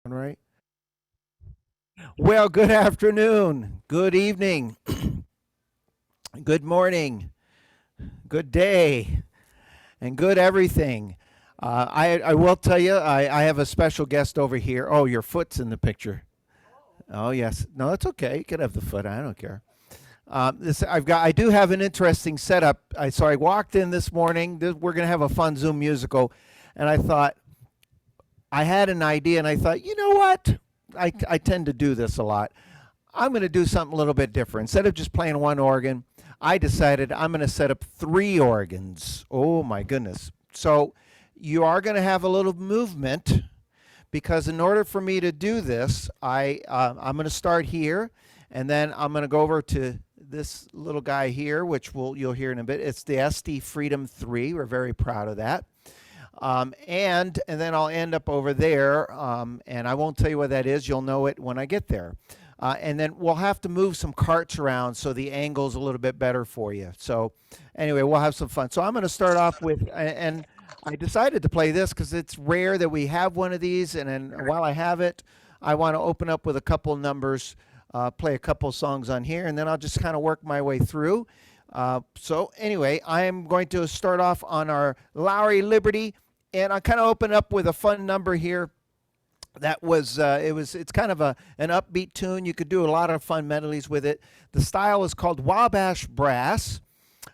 All right. Well, good afternoon, good evening, good morning, good day, and good everything. I will tell you, I have a special guest over here. Oh, your foot's in the picture. Oh, yes. No, that's okay. You can have the foot. I don't care. I do have an interesting setup. So I walked in this morning. We're going to have a fun Zoom musical. And I thought, I had an idea and I thought, you know what? I tend to do this a lot. I'm going to do something a little bit different. Instead of just playing one organ, I decided I'm going to set up three organs. Oh my goodness. So you are going to have a little movement because in order for me to do this, I'm going to start here and then I'm going to go over to this little guy here, which you'll hear in a bit. It's the Estey Freedom III. We're very proud of that. And then I'll end up over there, and I won't tell you what that is. You'll know it when I get there. And then we'll have to move some carts around so the angle's a little bit better for you. So anyway, we'll have some fun. So I'm going to start off with, and I decided to play this because it's rare that we have one of these. And then while I have it, I want to open up with a couple numbers, play a couple songs on here, and then I'll just kind of work my way through. So anyway, I am going to start off on our Lowrey Liberty, and I kind of open up with a fun number here. It's kind of an upbeat tune. You could do a lot of fun melodies with it. The style is called Wabash Brass,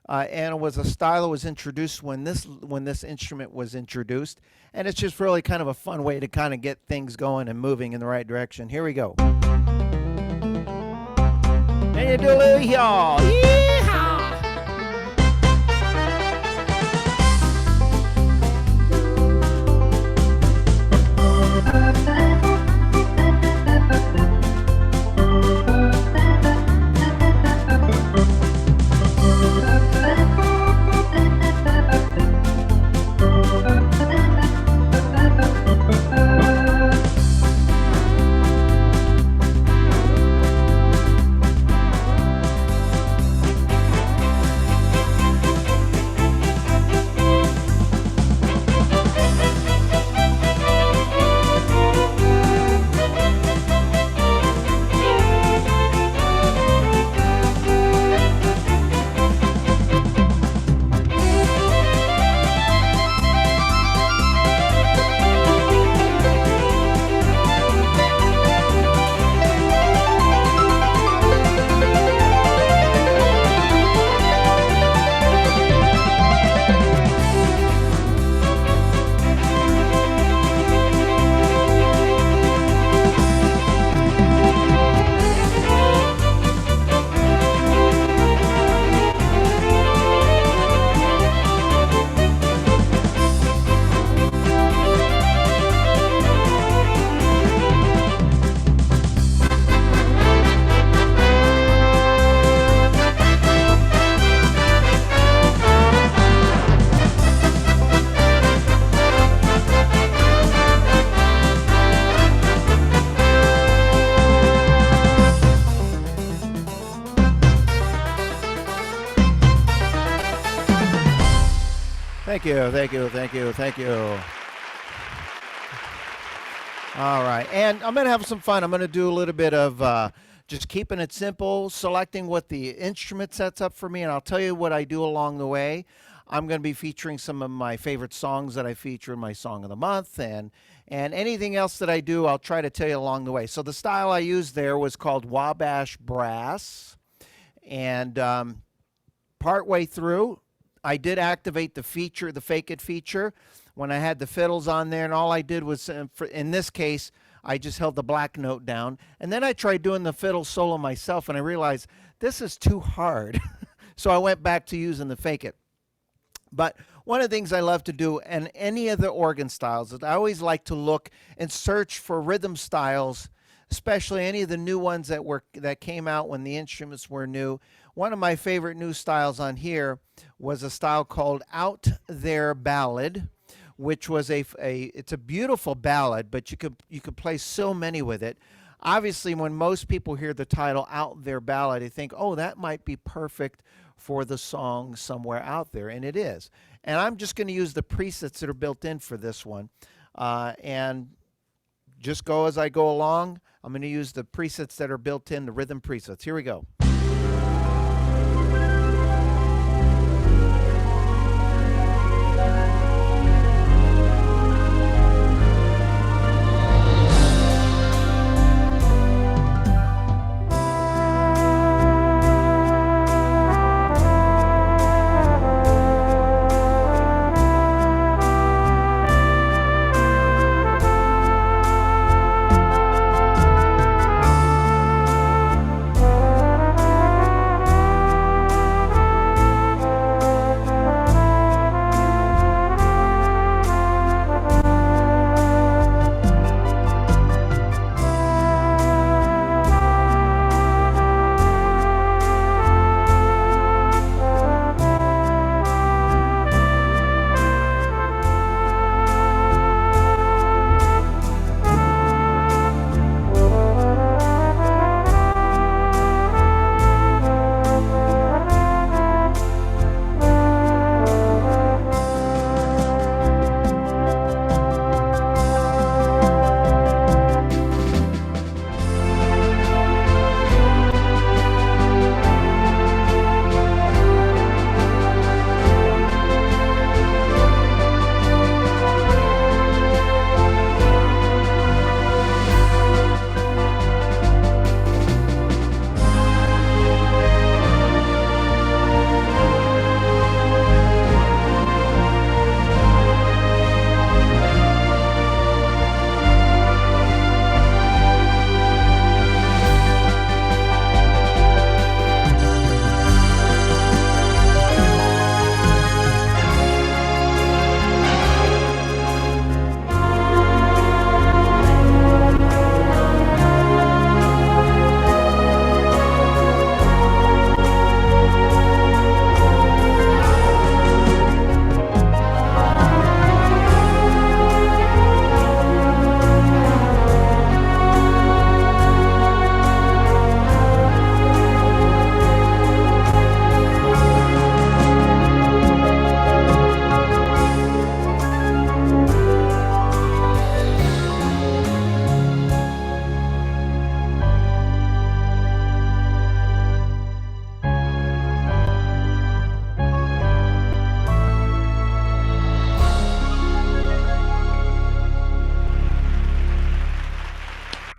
and it was a style that was introduced when this instrument was introduced, and it's just really kind of a fun way to kind of get things going and moving in the right direction. Here we go. And you do a little y'all. Yeehaw! Thank you, thank you, thank you, thank you. All right, and I'm going to have some fun. I'm going to do a little bit of just keeping it simple, selecting what the instrument sets up for me, and I'll tell you what I do along the way. I'm going to be featuring some of my favorite songs that I feature in my Song of the Month, and anything else that I do, I'll try to tell you along the way. So the style I used there was called Wabash Brass, and partway through, I did activate the feature, the Fake It feature, when I had the fiddles on there, and all I did was, in this case, I just held the black note down, and then I tried doing the fiddle solo myself, and I realized this is too hard. So I went back to using the Fake It. But one of the things I love to do in any of the organ styles is I always like to look and search for rhythm styles, especially any of the new ones that came out when the instruments were new. One of my favorite new styles on here was a style called Out There Ballad, which was it's a beautiful ballad, but you could play so many with it. Obviously, when most people hear the title Out There Ballad, they think, oh, that might be perfect for the song Somewhere Out There, and it is. And I'm just going to use the presets that are built in for this one. And just go as I go along. I'm going to use the presets that are built in, the rhythm presets. Here we go.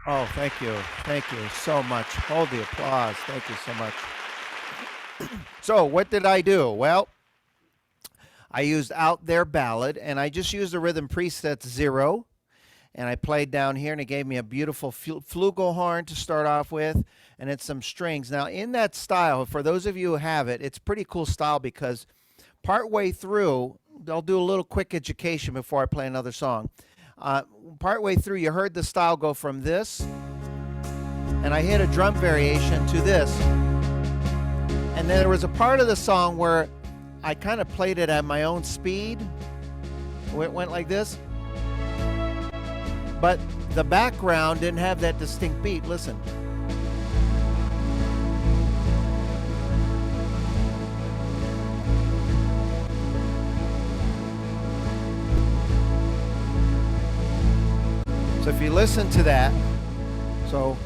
Oh, thank you. Thank you so much. Hold the applause. Thank you so much. So what did I do? Well, I used Out There Ballad, and I just used the rhythm preset 0, and I played down here, and it gave me a beautiful flugelhorn to start off with, and it's some strings. Now, in that style, for those of you who have it, it's pretty cool style because partway through, I'll do a little quick education before I play another song. Partway through, you heard the style go from this, and I hit a drum variation to this. And then there was a part of the song where I kind of played it at my own speed. It went like this. But the background didn't have that distinct beat. Listen. So if you listen to that, so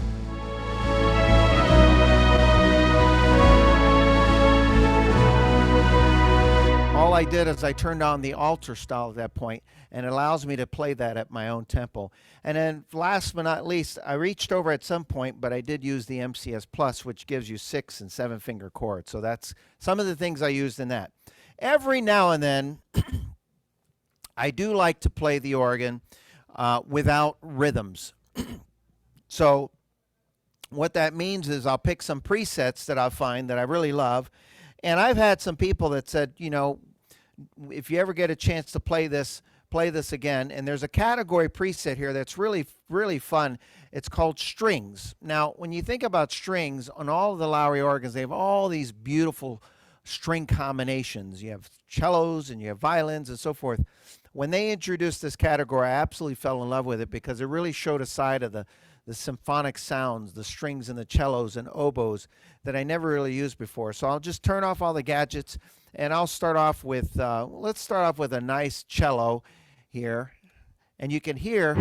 all I did is I turned on the alter style at that point, and it allows me to play that at my own tempo. And then last but not least, I reached over at some point, but I did use the MCS Plus, which gives you 6 and 7 finger chords. So that's some of the things I used in that. Every now and then, I do like to play the organ without rhythms. So what that means is I'll pick some presets that I find that I really love. And I've had some people that said, you know, if you ever get a chance to play this again. And there's a category preset here that's really, really fun. It's called strings. Now, when you think about strings, on all of the Lowrey organs, they have all these beautiful string combinations. You have cellos and you have violins and so forth. When they introduced this category, I absolutely fell in love with it because it really showed a side of the symphonic sounds, the strings and the cellos and oboes that I never really used before. So I'll just turn off all the gadgets, and I'll start off with, let's start off with a nice cello here. And you can hear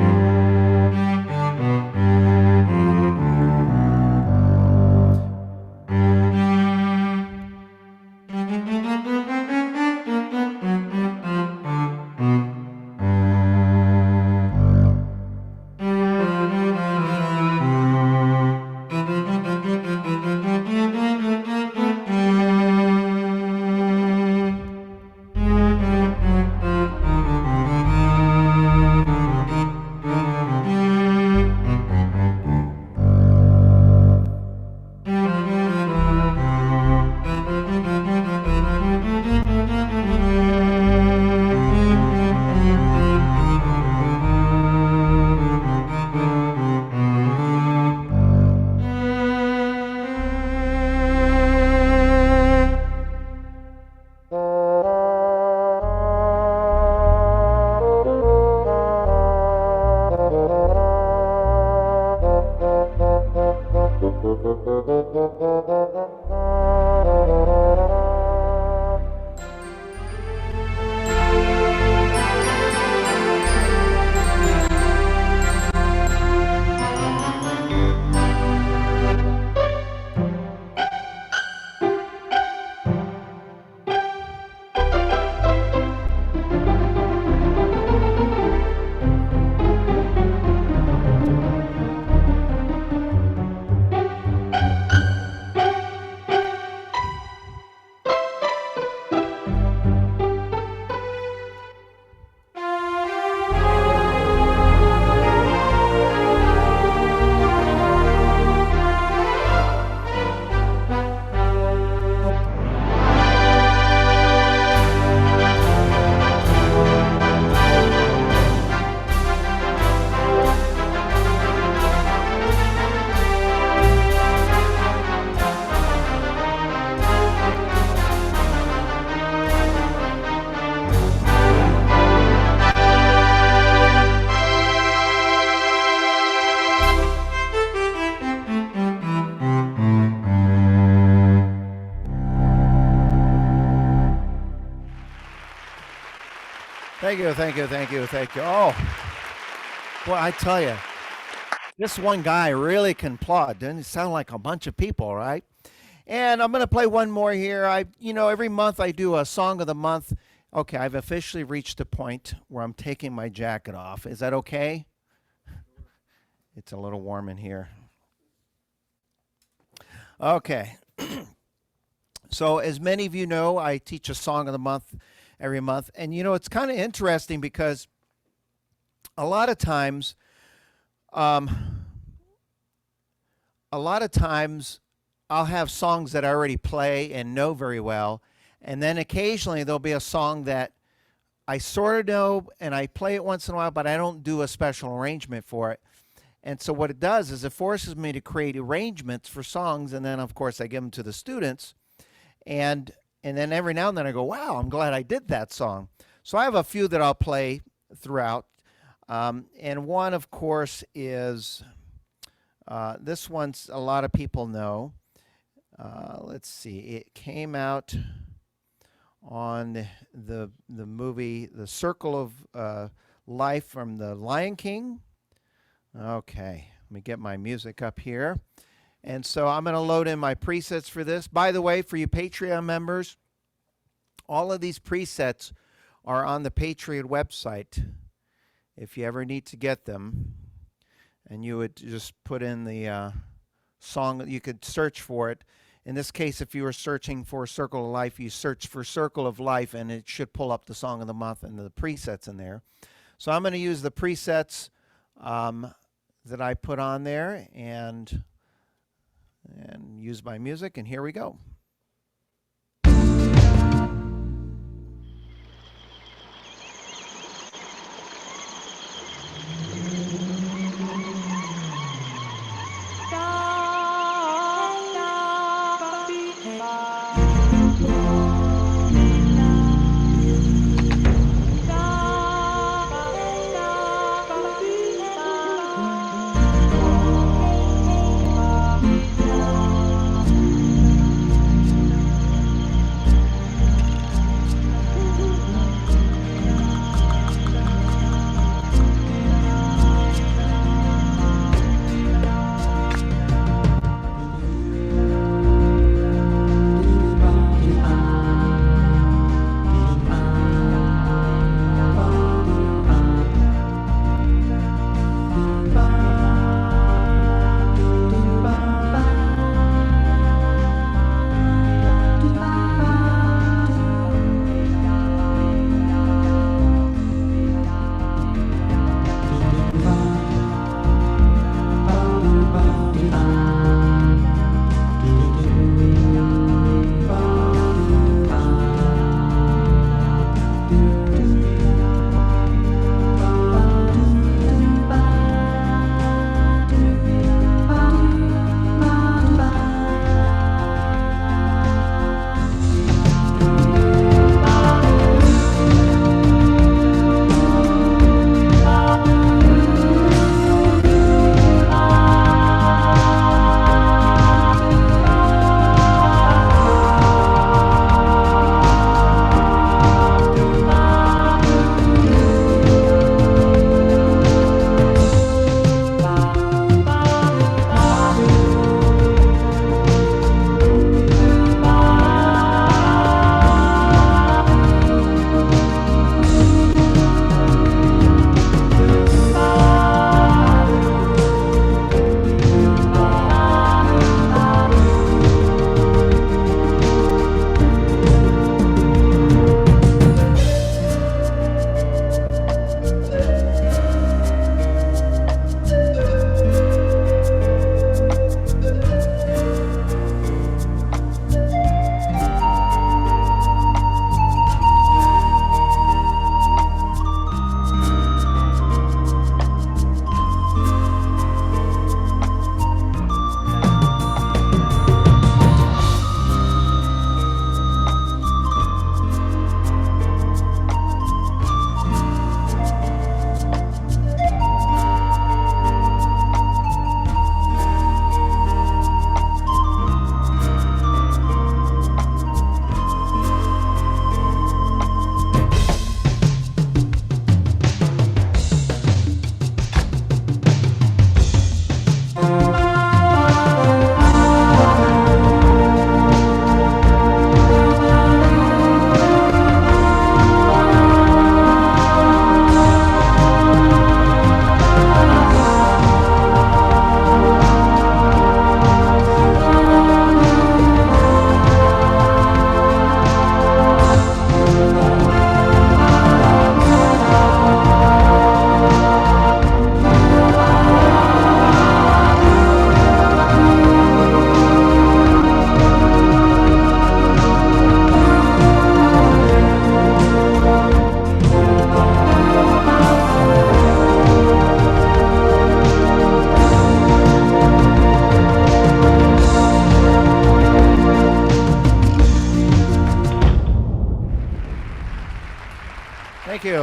Thank you, thank you, thank you, thank you. Oh, boy, I tell you, this one guy really can plod. Doesn't it sound like a bunch of people, right? And I'm going to play one more here. Every month I do a song of the month. Okay, I've officially reached the point where I'm taking my jacket off. Is that okay? It's a little warm in here. Okay. So as many of you know, I teach a song of the month every month. And it's kind of interesting because a lot of times I'll have songs that I already play and know very well. And then occasionally there'll be a song that I sort of know and I play it once in a while, but I don't do a special arrangement for it. And so what it does is it forces me to create arrangements for songs. And then, of course, I give them to the students. And then every now and then I go, wow, I'm glad I did that song. So I have a few that I'll play throughout. And one, of course, is this one's a lot of people know. Let's see. It came out on the movie The Circle of Life from the Lion King. Okay, let me get my music up here. And so I'm going to load in my presets for this. By the way, for you Patreon members, all of these presets are on the Patreon website if you ever need to get them. And you would just put in the song, you could search for it. In this case, if you were searching for Circle of Life, you search for Circle of Life, and it should pull up the song of the month and the presets in there. So I'm going to use the presets that I put on there and use my music, and here we go.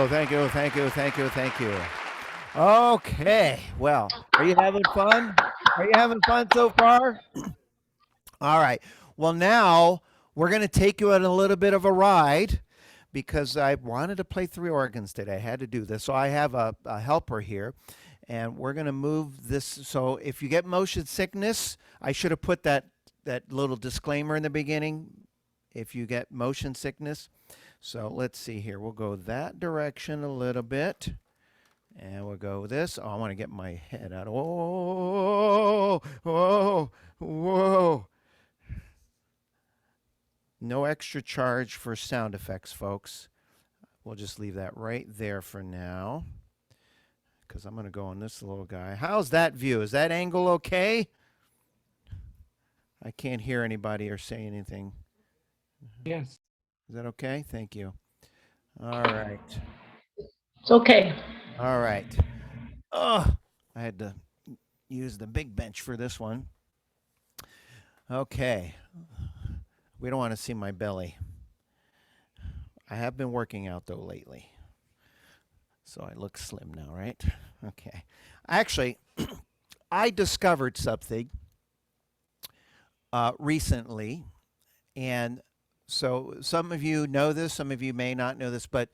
you, thank you, thank you, thank you, thank you. Okay, well, are you having fun? Are you having fun so far? All right. Well, now we're going to take you on a little bit of a ride because I wanted to play three organs today. I had to do this. So I have a helper here, and we're going to move this. So if you get motion sickness, I should have put that little disclaimer in the beginning. If you get motion sickness. So let's see here. We'll go that direction a little bit. And we'll go this. Oh, I want to get my head out. Whoa, whoa, whoa. No extra charge for sound effects, folks. We'll just leave that right there for now because I'm going to go on this little guy. How's that view? Is that angle okay? I can't hear anybody or say anything. Yes. Is that okay? Thank you. All right. It's okay. All right. Oh, I had to use the big bench for this one. Okay. We don't want to see my belly. I have been working out, though, lately. So I look slim now, right? Okay. Actually, I discovered something recently. And so some of you know this, some of you may not know this, but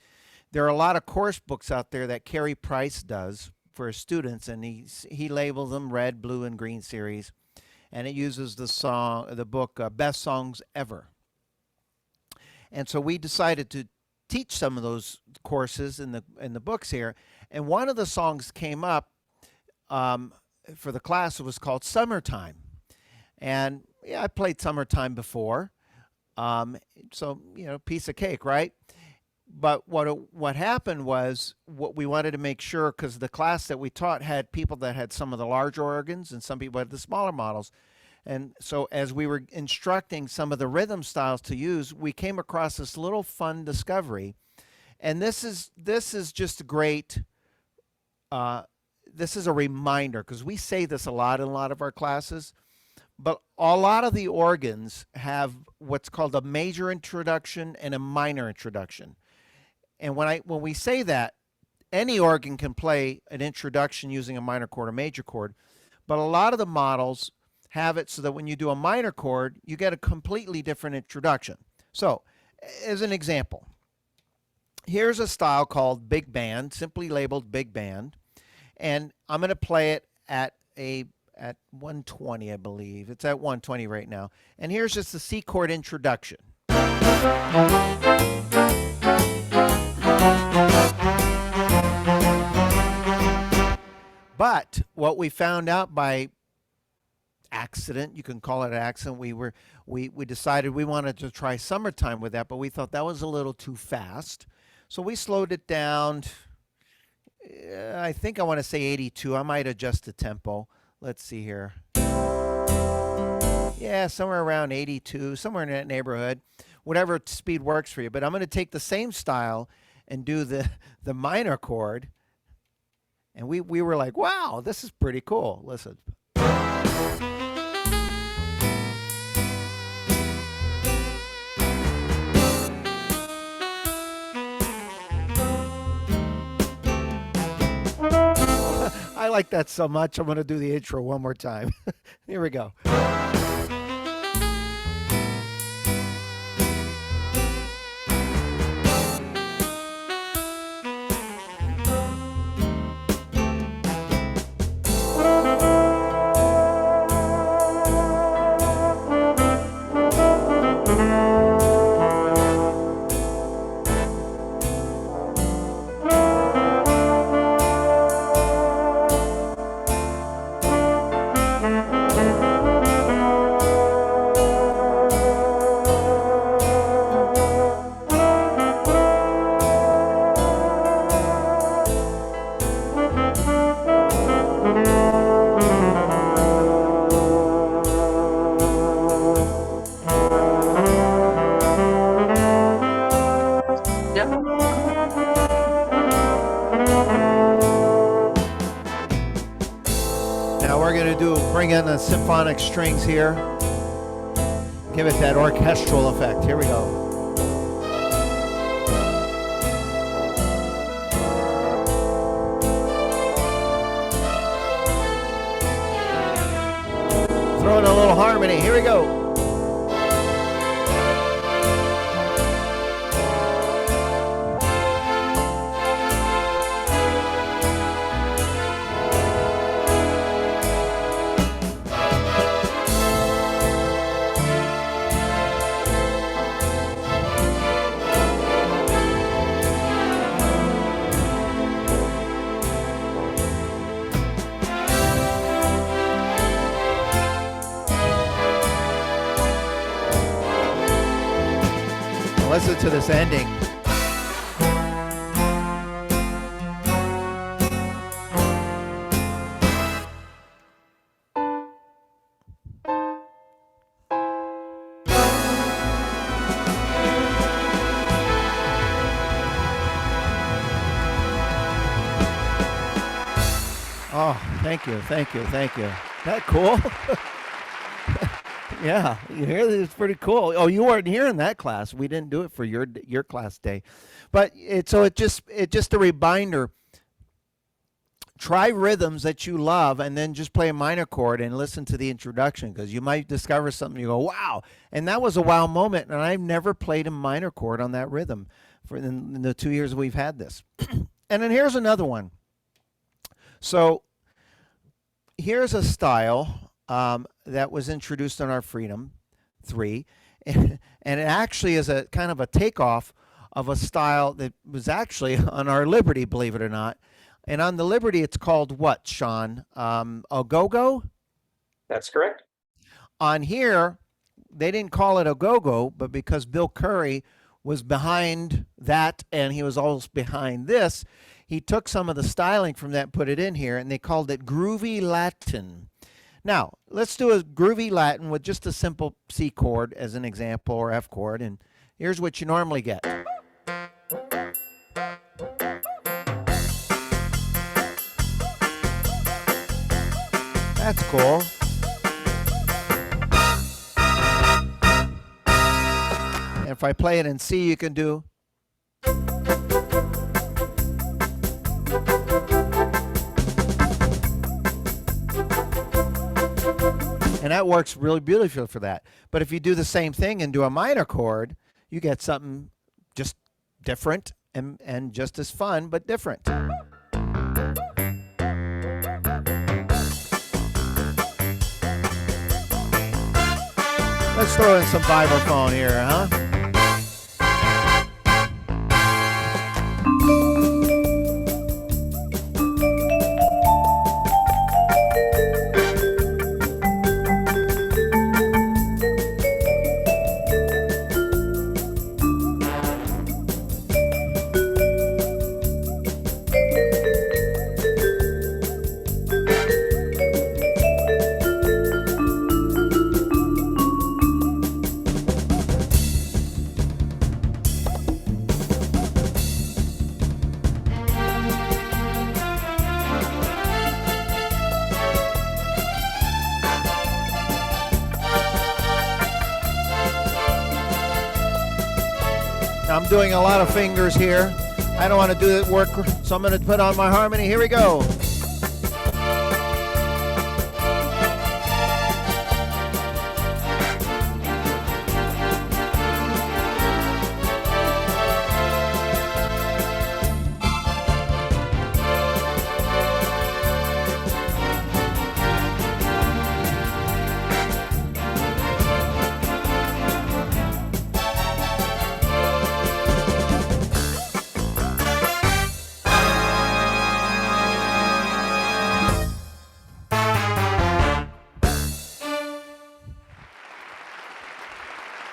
there are a lot of course books out there that Carey Price does for his students, and he labels them red, blue, and green series. And it uses the book Best Songs Ever. And so we decided to teach some of those courses in the books here. And one of the songs came up for the class. It was called Summertime. And yeah, I played Summertime before. So, piece of cake, right? But what happened was what we wanted to make sure, because the class that we taught had people that had some of the larger organs and some people had the smaller models. And so as we were instructing some of the rhythm styles to use, we came across this little fun discovery. And this is just a great, this is a reminder, because we say this a lot in a lot of our classes, but a lot of the organs have what's called a major introduction and a minor introduction. And when we say that, any organ can play an introduction using a minor chord or major chord, but a lot of the models have it so that when you do a minor chord, you get a completely different introduction. So, as an example, here's a style called big band, simply labeled big band, and I'm going to play it at 120, I believe. It's at 120 right now. And here's just the C chord introduction. But what we found out by accident, you can call it an accident, we decided we wanted to try Summertime with that, but we thought that was a little too fast. So we slowed it down. I think I want to say 82. I might adjust the tempo. Let's see here. Yeah, somewhere around 82, somewhere in that neighborhood. Whatever speed works for you. But I'm going to take the same style and do the minor chord. And we were like, wow, this is pretty cool. Listen. I like that so much, I'm going to do the intro one more time. Here we go. Bring in the symphonic strings here. Give it that orchestral effect. Here we go. little harmony. Here we go. Listen to this ending. Oh, thank you, thank you, thank you. That cool? Yeah, you hear this? It's pretty cool. Oh, you weren't here in that class. We didn't do it for your class day, but it's just a reminder. Try rhythms that you love, and then just play a minor chord and listen to the introduction, because you might discover something. You go, wow, and that was a wow moment. And I've never played a minor chord on that rhythm for in the 2 years we've had this. And then here's another one. So here's a style that was introduced on our Freedom III, and it actually is a kind of a takeoff of a style that was actually on our Liberty, believe it or not. And on the Liberty, it's called what, Sean? A go-go? That's correct. On here, they didn't call it a go-go, but because Bill Curry was behind that and he was always behind this, he took some of the styling from that and put it in here, and they called it Groovy Latin. Now, let's do a Groovy Latin with just a simple C chord as an example, or F chord, and here's what you normally get. That's cool. And if I play it in C, you can do. And that works really beautiful for that. But if you do the same thing and do a minor chord, you get something just different and just as fun, but different. Let's throw in some vibraphone here, huh? I'm doing a lot of fingers here. I don't want to do that work, so I'm going to put on my harmony. Here we go.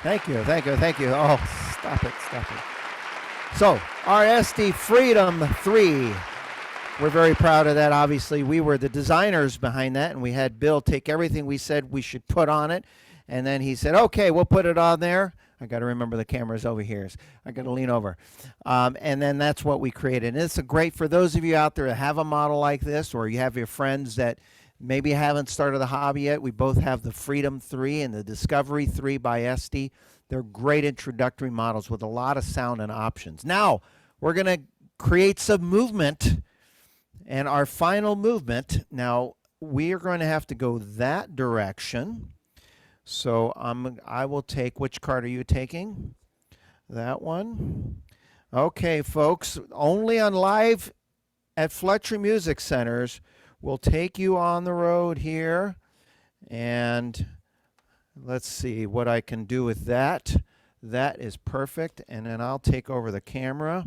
Thank you, thank you, thank you. Oh, stop it, stop it. So, our Estey Freedom III. We're very proud of that, obviously. We were the designers behind that, and we had Bill take everything we said we should put on it, and then he said, okay, we'll put it on there. I got to remember the camera's over here. I got to lean over. And then that's what we created. And it's great for those of you out there that have a model like this, or you have your friends that maybe haven't started the hobby yet. We both have the Freedom III and the Discovery III by Estey. They're great introductory models with a lot of sound and options. Now, we're going to create some movement, and our final movement, now we are going to have to go that direction, So I will take, which card are you taking? That one. Okay, folks, only on live at Fletcher Music Centers. We'll take you on the road here, and let's see what I can do with that. That is perfect, and then I'll take over the camera,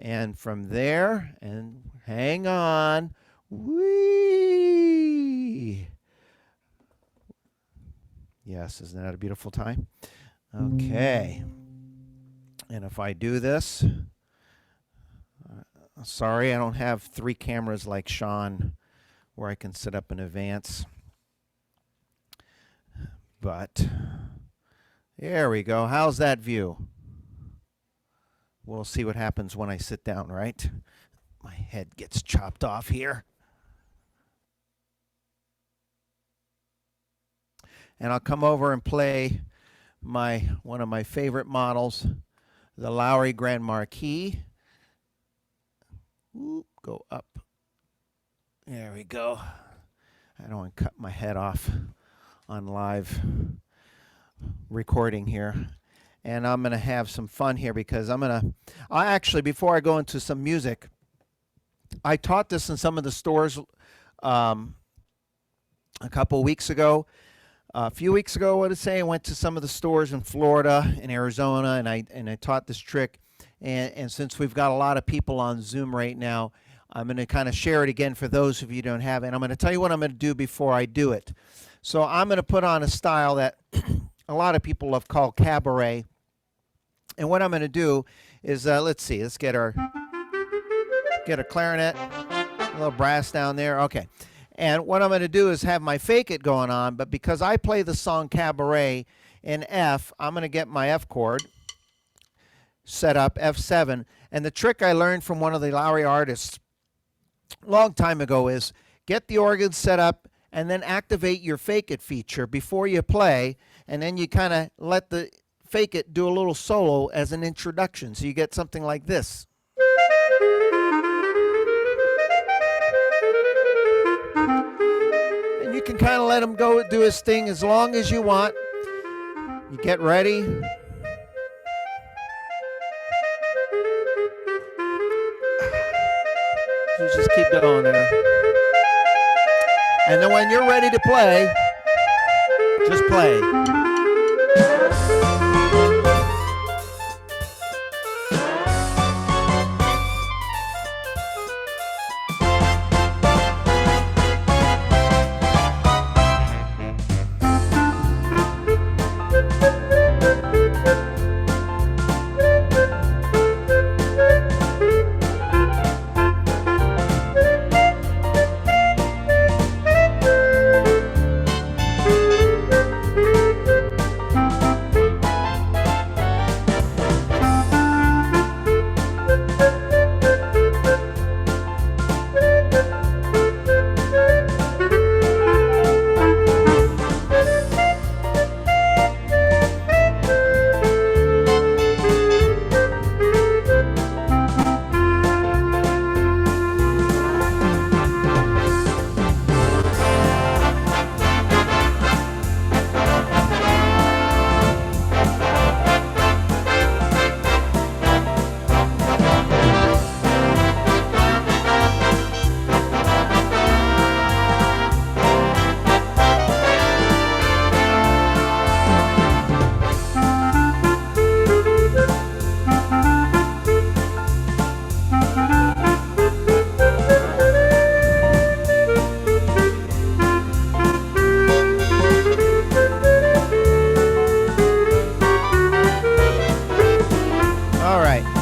and from there, and hang on, whee! Yes, isn't that a beautiful time? Okay, and if I do this, sorry, I don't have 3 cameras like Sean where I can set up in advance. But there we go. How's that view? We'll see what happens when I sit down, right? My head gets chopped off here. And I'll come over and play one of my favorite models, the Lowrey Grand Marquee. Ooh, go up. There we go. I don't want to cut my head off on live recording here. And I'm going to have some fun here because I actually, before I go into some music, I taught this in some of the stores a couple weeks ago. A few weeks ago, what did I say? I went to some of the stores in Florida and Arizona, and I taught this trick. And since we've got a lot of people on Zoom right now, I'm going to kind of share it again for those of you who don't have it. And I'm going to tell you what I'm going to do before I do it. So I'm going to put on a style that a lot of people have called Cabaret. And what I'm going to do is, let's see, let's get a clarinet, a little brass down there. Okay. And what I'm going to do is have my fake it going on, but because I play the song Cabaret in F, I'm going to get my F chord set up, F7. And the trick I learned from one of the Lowrey artists a long time ago is get the organ set up and then activate your fake it feature before you play, and then you kind of let the fake it do a little solo as an introduction. So you get something like this. And you can kind of let him go do his thing as long as you want. You get ready. You just keep going there. And then when you're ready to play, just play.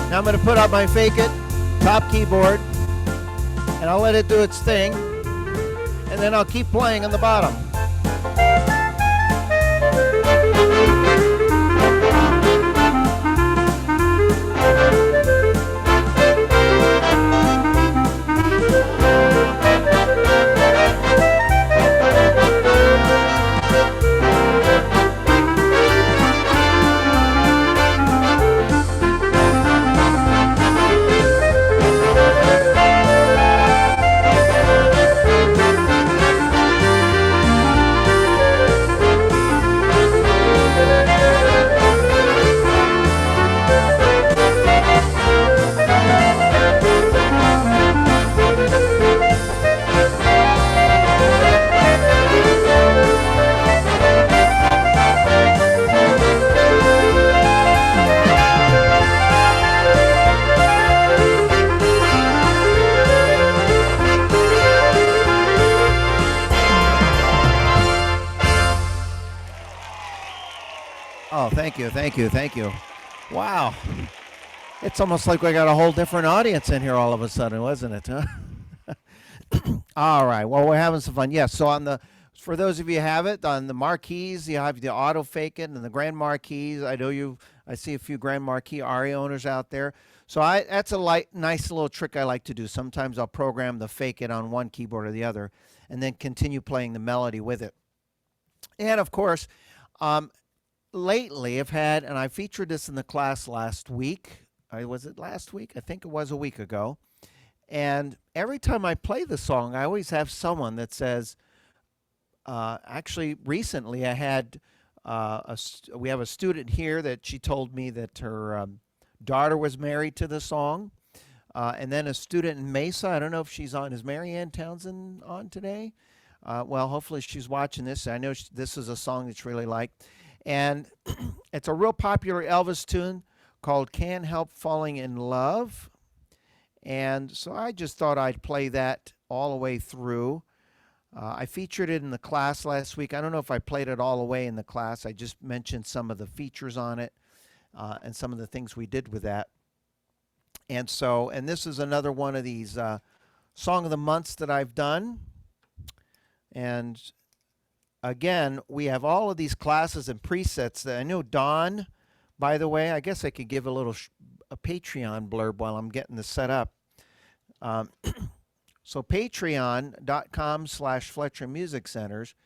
Now I'm going to put up my fake it, top keyboard, and I'll let it do its thing, and then I'll keep playing on the bottom. Oh, thank you, thank you, thank you. Wow. It's almost like we got a whole different audience in here all of a sudden, wasn't it? Huh? All right. Well, we're having some fun. Yes. So for those of you who have it on the marquees, you have the auto fake it and the Grand Marquees. I see a few Grand Marquee ARIA owners out there. So that's a nice little trick I like to do. Sometimes I'll program the fake it on one keyboard or the other, and then continue playing the melody with it. And of course, lately I've had, and I featured this in the class last week. Was it last week? I think it was a week ago. And every time I play the song, I always have someone that says, actually, recently I had we have a student here that she told me that her daughter was married to the song. And then a student in Mesa, I don't know if she's on. Is Marianne Townsend on today? Well, hopefully she's watching this. I know this is a song that she really liked. And it's a real popular Elvis tune called Can't Help Falling in Love. And so I just thought I'd play that all the way through. I featured it in the class last week. I don't know if I played it all the way in the class. I just mentioned some of the features on it and some of the things we did with that. And this is another one of these Song of the Months that I've done. And again, we have all of these classes and presets that I know Don, by the way, I guess I could give a Patreon blurb while I'm getting this set up. So patreon.com/Fletcher Music Centers.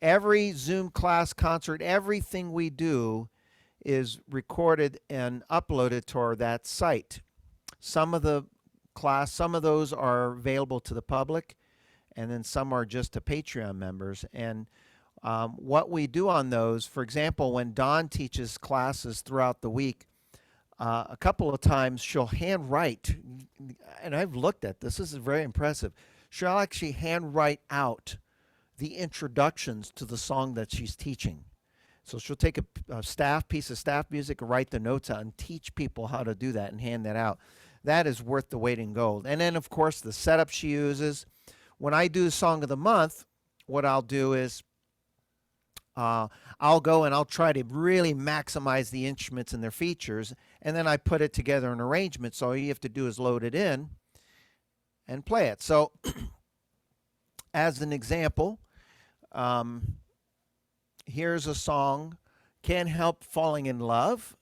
Every Zoom class, concert, everything we do is recorded and uploaded to that site. Some of those are available to the public, and then some are just to Patreon members. And what we do on those, for example, when Dawn teaches classes throughout the week, a couple of times she'll handwrite, and I've looked at this. This is very impressive. She'll actually handwrite out the introductions to the song that she's teaching. So she'll take a piece of staff music, write the notes out, and teach people how to do that and hand that out. That is worth the weight in gold. And then, of course, the setup she uses. When I do Song of the Month, what I'll do is I'll go and I'll try to really maximize the instruments and their features, and then I put it together in an arrangement, so all you have to do is load it in and play it. So as an example, here's a song, Can't Help Falling in Love,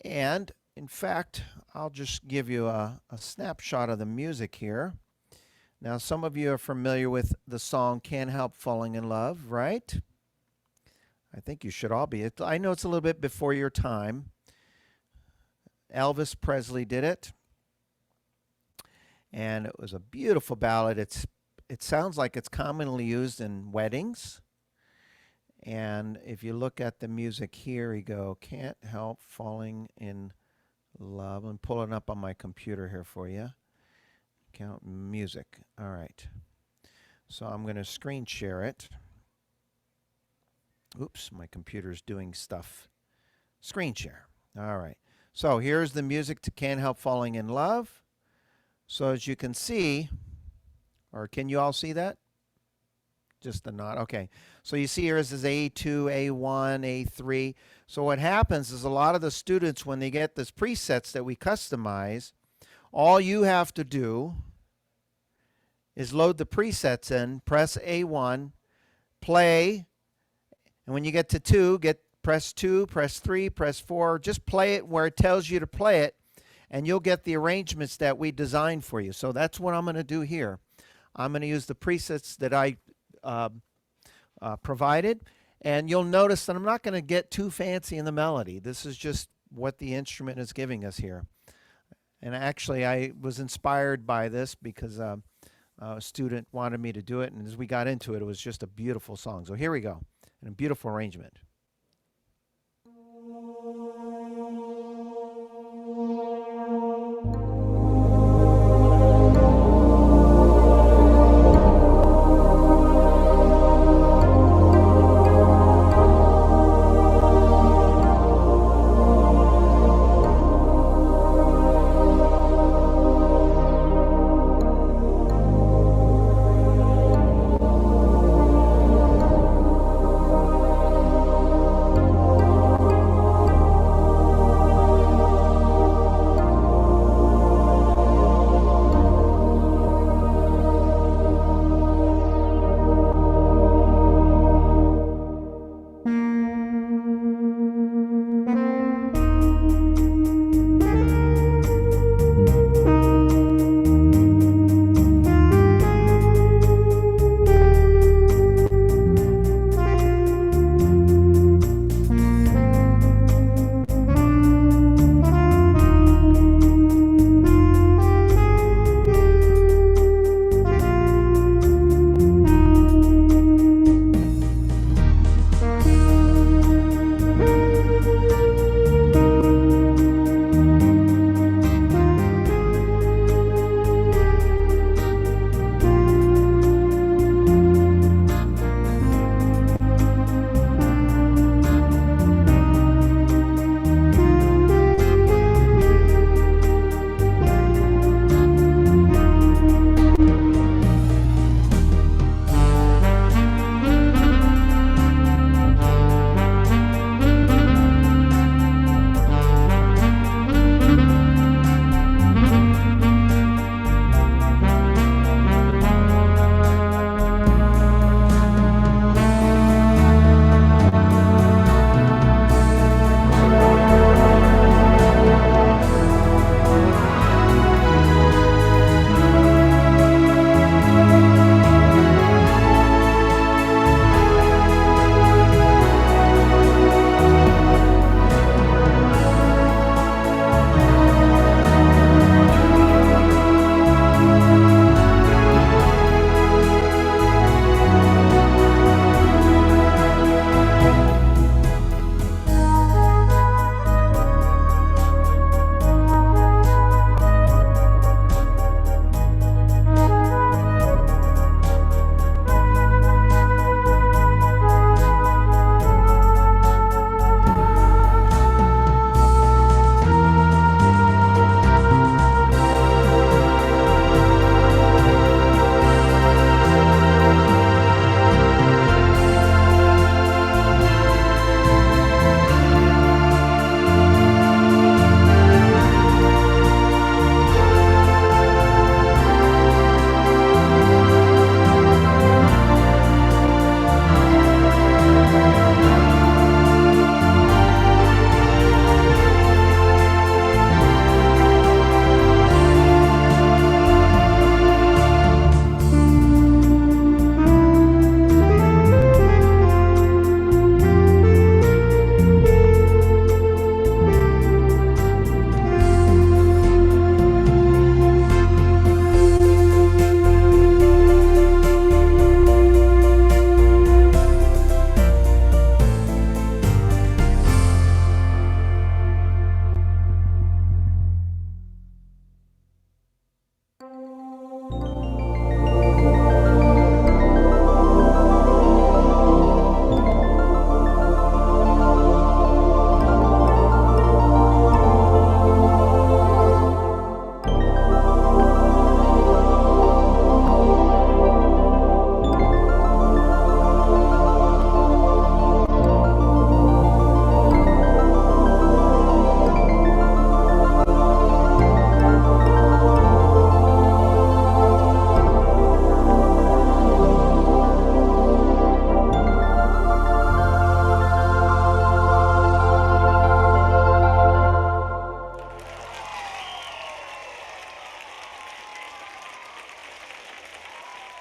and in fact, I'll just give you a snapshot of the music here. Now, some of you are familiar with the song Can't Help Falling in Love, right? I think you should all be. I know it's a little bit before your time. Elvis Presley did it. And it was a beautiful ballad. It sounds like it's commonly used in weddings. And if you look at the music here, you go, Can't Help Falling in Love. I'm pulling up on my computer here for you. Count music. All right. So I'm going to screen share it. Oops, my computer's doing stuff. Screen share. All right. So here's the music to Can't Help Falling in Love. So as you can see, or can you all see that? Just the nod. Okay. So you see here is A2, A1, A3. So what happens is a lot of the students, when they get these presets that we customize, all you have to do is load the presets in, press A1, play, and when you get to 2, press 2, press 3, press 4. Just play it where it tells you to play it, and you'll get the arrangements that we designed for you. So that's what I'm going to do here. I'm going to use the presets that I provided, and you'll notice that I'm not going to get too fancy in the melody. This is just what the instrument is giving us here. And actually, I was inspired by this because a student wanted me to do it, and as we got into it, it was just a beautiful song. So here we go, and a beautiful arrangement.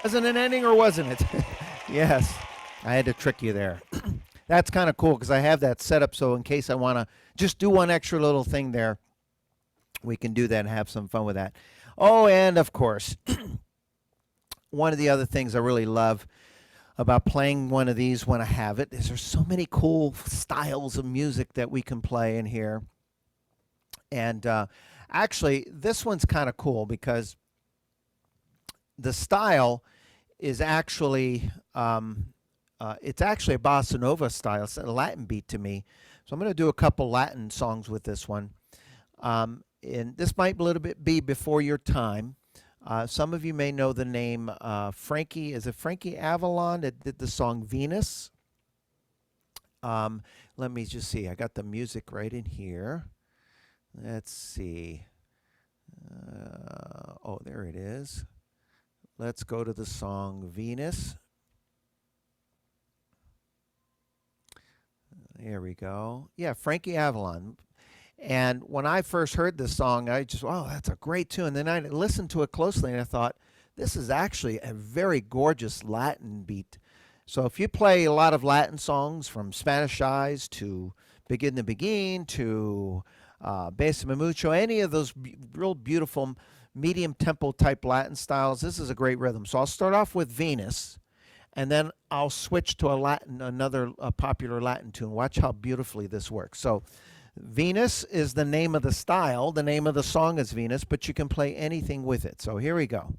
Wasn't an ending or wasn't it? Yes, I had to trick you there. That's kind of cool because I have that set up so in case I want to just do one extra little thing there, we can do that and have some fun with that. Oh, and of course, one of the other things I really love about playing one of these when I have it is there's so many cool styles of music that we can play in here. And actually, this one's kind of cool because the style is actually it's actually a bossa nova style. It's a Latin beat to me. So I'm going to do a couple Latin songs with this one. And this might a little bit be before your time. Some of you may know the name Frankie. Is it Frankie Avalon that did the song Venus? Let me just see. I got the music right in here. Let's see. Oh, there it is. Let's go to the song Venus. There we go. Yeah, Frankie Avalon. And when I first heard this song, I just, oh, that's a great tune. And then I listened to it closely and I thought, this is actually a very gorgeous Latin beat. So if you play a lot of Latin songs from Spanish Eyes to Begin to Begin to Besame Mucho, any of those real beautiful medium tempo type Latin styles, this is a great rhythm. So I'll start off with Venus. And then I'll switch to another popular Latin tune. Watch how beautifully this works. So Venus is the name of the style. The name of the song is Venus, but you can play anything with it. So here we go.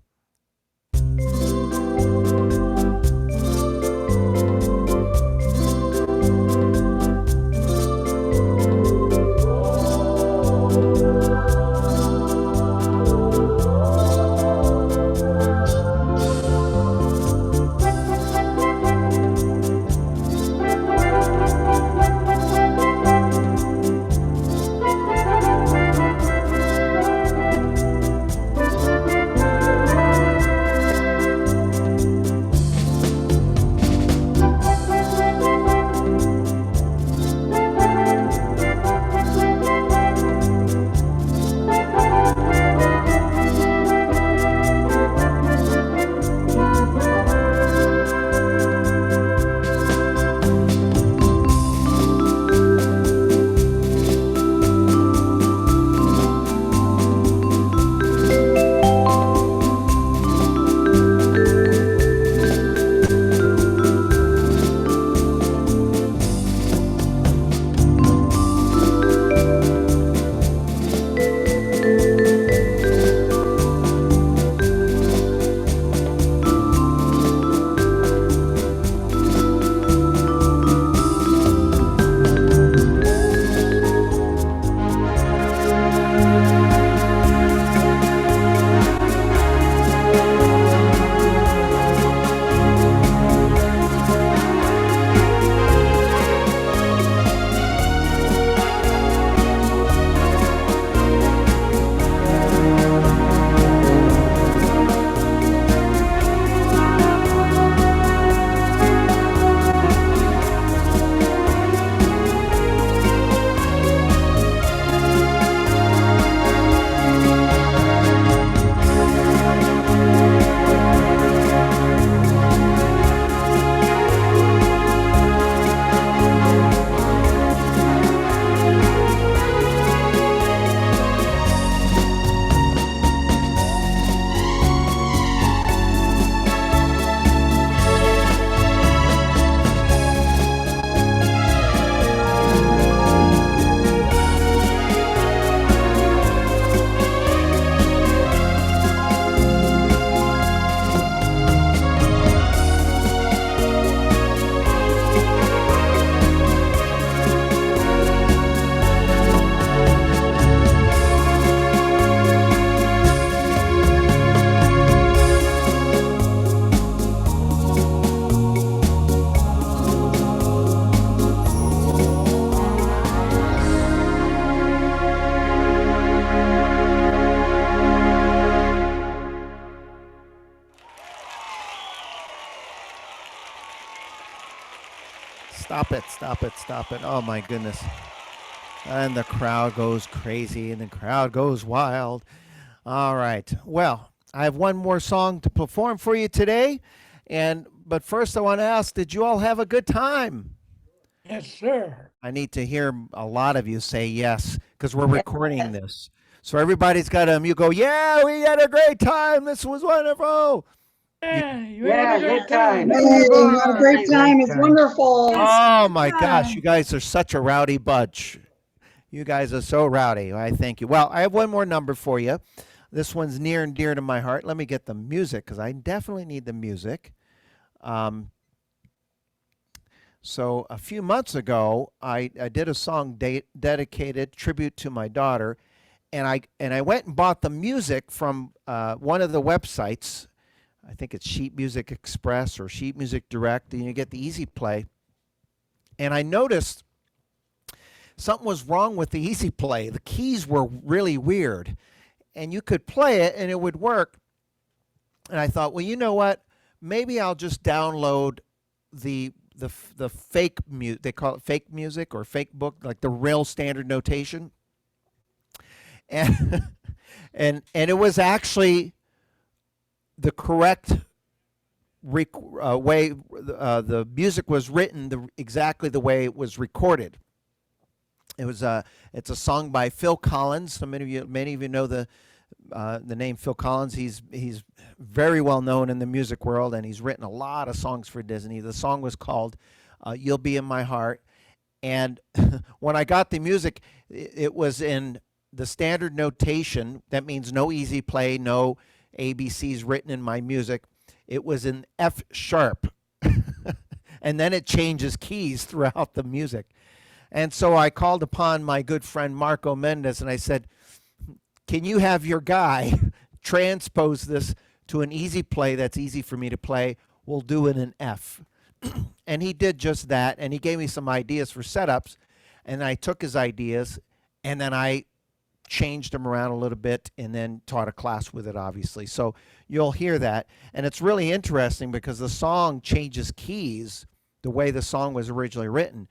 Stop it, stop it, stop it. Oh my goodness. And the crowd goes crazy and the crowd goes wild. All right. Well, I have one more song to perform for you today. But first, I want to ask, did you all have a good time? Yes, sir. I need to hear a lot of you say yes because we're recording this. So everybody's got to, you go, yeah, we had a great time. This was wonderful. Yeah, you had a good great time. time. Hey, we had a great time. It's wonderful. Oh my gosh, you guys are such a rowdy bunch. You guys are so rowdy. I thank you. Well, I have one more number for you. This one's near and dear to my heart. Let me get the music because I definitely need the music. So a few months ago, I did a song dedicated tribute to my daughter, and I went and bought the music from one of the websites. I think it's Sheet Music Express or Sheet Music Direct, and you get the easy play. And I noticed something was wrong with the easy play. The keys were really weird, and you could play it and it would work. And I thought, well, you know what? Maybe I'll just download the fake music. They call it fake music or fake book, like the real standard notation. And and it was actually the correct way the music was written, exactly the way it was recorded. It's a song by Phil Collins. So many of you know the name Phil Collins. He's very well known in the music world, and he's written a lot of songs for Disney. The song was called "You'll Be in My Heart," and when I got the music, it was in the standard notation. That means no easy play, no ABCs written in my music. It was in F sharp, and then it changes keys throughout the music. And so I called upon my good friend Marco Mendez, and I said, can you have your guy transpose this to an easy play that's easy for me to play? We'll do it in F. And he did just that, and he gave me some ideas for setups, and I took his ideas, and then I changed them around a little bit and then taught a class with it, obviously. So you'll hear that. And it's really interesting because the song changes keys the way the song was originally written.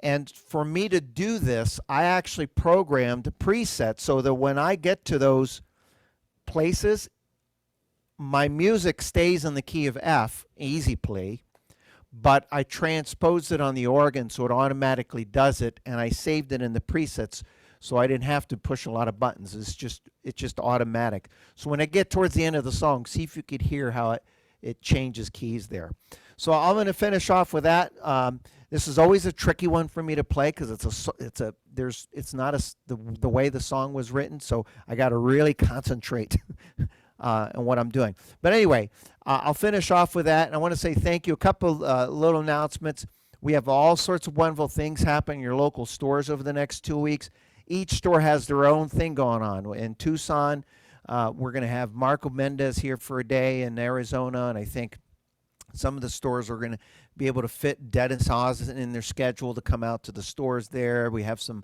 And for me to do this, I actually programmed a preset so that when I get to those places, my music stays in the key of F, easy play, but I transposed it on the organ so it automatically does it, and I saved it in the presets so I didn't have to push a lot of buttons. It's just automatic. So when I get towards the end of the song, see if you could hear how it changes keys there. So I'm going to finish off with that. This is always a tricky one for me to play because it's not the way the song was written, so I got to really concentrate on what I'm doing. But anyway, I'll finish off with that, and I want to say thank you. A couple little announcements. We have all sorts of wonderful things happening in your local stores over the next 2 weeks. Each store has their own thing going on. In Tucson, we're going to have Marco Mendez here for a day in Arizona, and I think some of the stores are going to be able to fit Dead and Saws in their schedule to come out to the stores there. We have some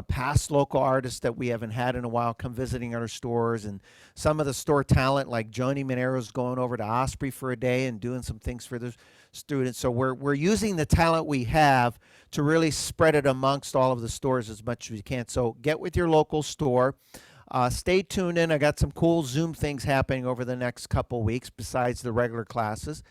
past local artists that we haven't had in a while come visiting our stores, and some of the store talent like Joni Monero's going over to Osprey for a day and doing some things for the students. So we're using the talent we have to really spread it amongst all of the stores as much as we can. So get with your local store. Stay tuned in. I got some cool Zoom things happening over the next couple weeks besides the regular classes.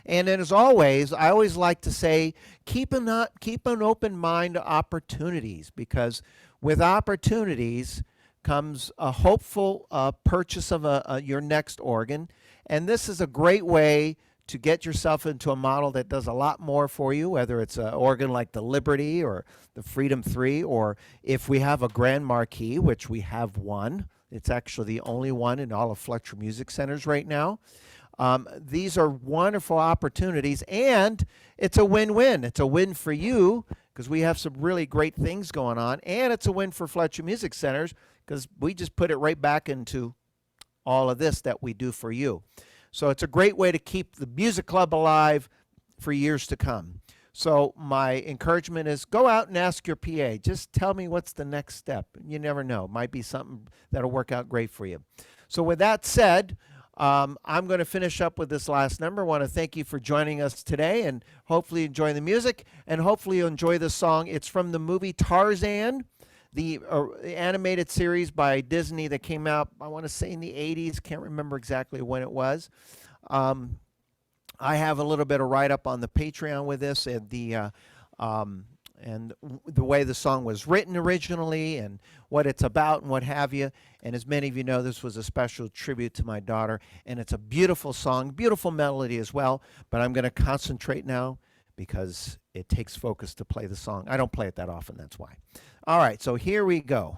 And then, as always, I always like to say, keep an open mind to opportunities, because with opportunities comes a hopeful purchase of your next organ. And this is a great way to get yourself into a model that does a lot more for you, whether it's an organ like the Liberty or the Freedom III, or if we have a Grand Marquee, which we have one. It's actually the only one in all of Fletcher Music Centers right now. These are wonderful opportunities, and it's a win-win. It's a win for you because we have some really great things going on, and it's a win for Fletcher Music Centers because we just put it right back into all of this that we do for you. So it's a great way to keep the music club alive for years to come. So my encouragement is go out and ask your PA. Just tell me what's the next step. You never know. It might be something that'll work out great for you. So with that said, I'm going to finish up with this last number. I want to thank you for joining us today, and hopefully enjoy the music, and hopefully you'll enjoy the song. It's from the movie Tarzan. the animated series by Disney that came out, I want to say in the 80s, can't remember exactly when it was. I have a little bit of write-up on the Patreon with this and the way the song was written originally and what it's about and what have you. And as many of you know, this was a special tribute to my daughter, and it's a beautiful song, beautiful melody as well. But I'm going to concentrate now because it takes focus to play the song. I don't play it that often, that's why. All right, so here we go.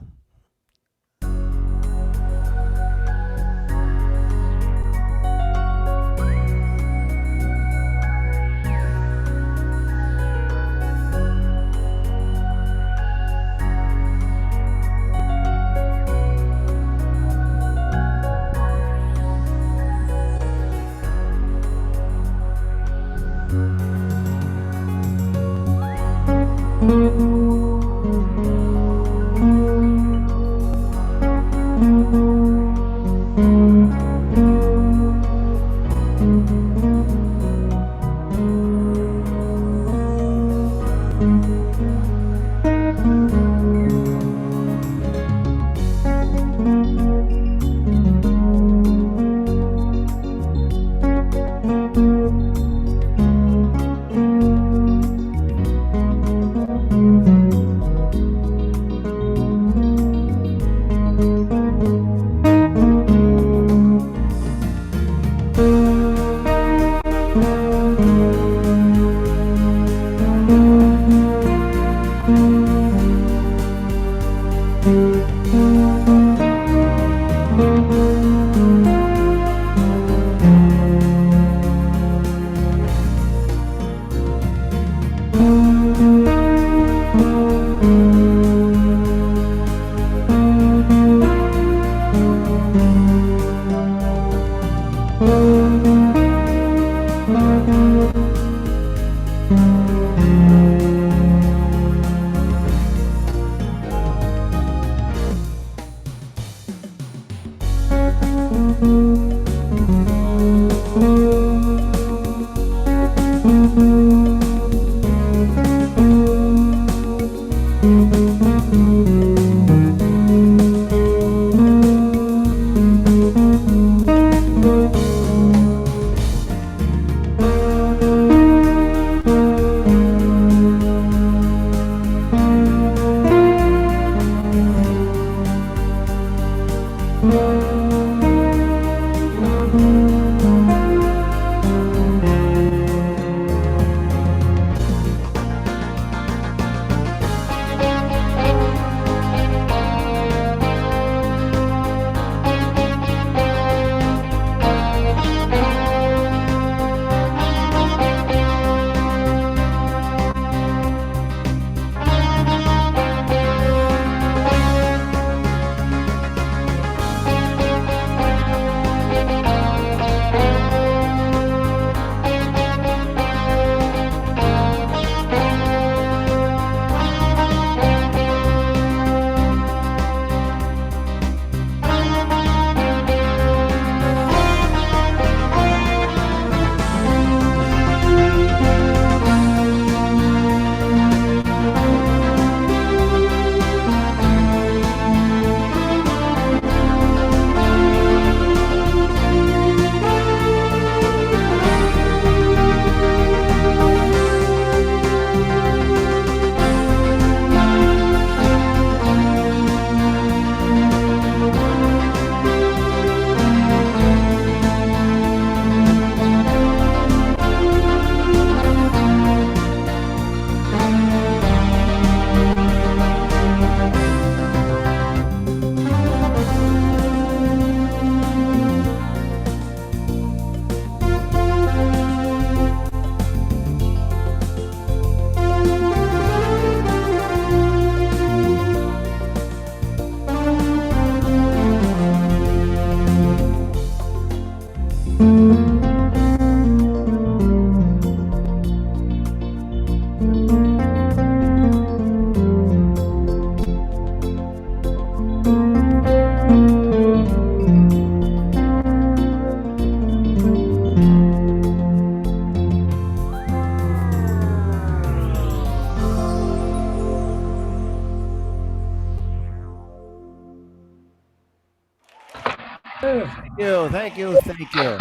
beautiful. Thank you, thank you, thank you.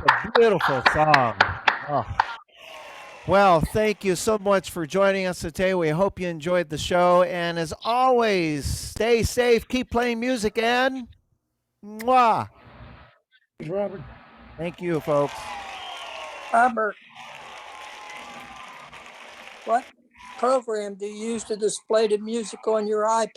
That's a beautiful song. Oh. Well, thank you so much for joining us today. We hope you enjoyed the show. And as always, stay safe, keep playing music, and mwah. Thanks, Robert. Thank you, folks. Robert, what program do you use to display the music on your iPad?